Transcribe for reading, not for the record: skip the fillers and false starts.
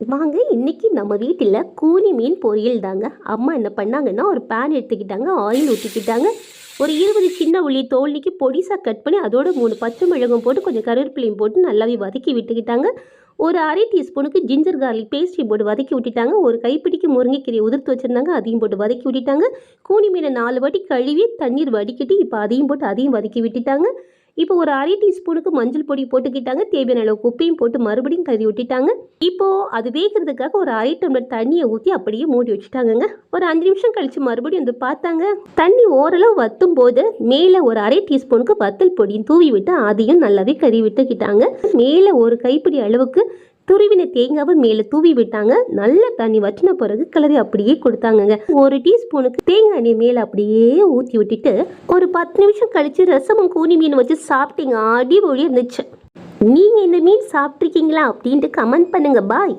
வாங்க இன்னைக்கு நம்ம வீட்டில் கூனி மீன் பொரியல் தாங்க. அம்மா என்ன பண்ணாங்கன்னா, ஒரு பேன் எடுத்துக்கிட்டாங்க, ஆயில் ஊற்றிக்கிட்டாங்க, ஒரு 20 சின்ன உள்ளி தோல்லிக்கு பொடிசாக கட் பண்ணி அதோட 3 பச்சை மிளகும் போட்டு கொஞ்சம் கருவேப்பிலையும் போட்டு நல்லாவே வதக்கி விட்டுக்கிட்டாங்க. ஒரு அரை டீஸ்பூனுக்கு ஜிஞ்சர் கார்லிக் பேஸ்ட்டையும் போட்டு வதக்கி விட்டுட்டாங்க. ஒரு கைப்பிடிக்கு முருங்கைக்கீரையை உதிர்த்து வச்சுருந்தாங்க, அதையும் போட்டு வதக்கி விட்டுட்டாங்க. கூனி மீனை 4 வாட்டி கழுவி தண்ணீர் வடிக்கட்டி இப்போ அதையும் போட்டு அதையும் வதக்கி விட்டுட்டாங்க. இப்போ ஒரு அரை டீஸ்பூனுக்கு மஞ்சள் பொடி போட்டுக்கிட்டாங்க, தேவையான அளவுக்கு உப்பையும் போட்டு மறுபடியும் கறி விட்டுட்டாங்க. இப்போ அது வேகிறதுக்காக ஒரு அரை டம்ளர் தண்ணியை ஊற்றி அப்படியே மூடி வச்சுட்டாங்கங்க. ஒரு 5 நிமிஷம் கழிச்சு மறுபடியும் வந்து பார்த்தாங்க, தண்ணி ஓரளவு வத்தும் போது மேலே ஒரு அரை டீஸ்பூனுக்கு வத்தல் பொடியும் தூவி விட்டு அதையும் நல்லாவே கறி விட்டுக்கிட்டாங்க. மேலே ஒரு கைப்பிடி அளவுக்கு துருவின தேங்காவை மேலே தூவி விட்டாங்க. நல்ல தண்ணி வற்றின பிறகு கிளறி அப்படியே கொடுத்தாங்கங்க. ஒரு டீஸ்பூனுக்கு தேங்காய் எண்ணெய் மேலே அப்படியே ஊற்றி விட்டுட்டு ஒரு 10 நிமிஷம் கழிச்சு ரசமும் கூனி மீன் வச்சு சாப்பிட்டீங்க. அடிபொழி இருந்துச்சு. நீங்கள் இந்த மீன் சாப்பிட்ருக்கீங்களா அப்படின்ட்டு கமெண்ட் பண்ணுங்க. பாய்.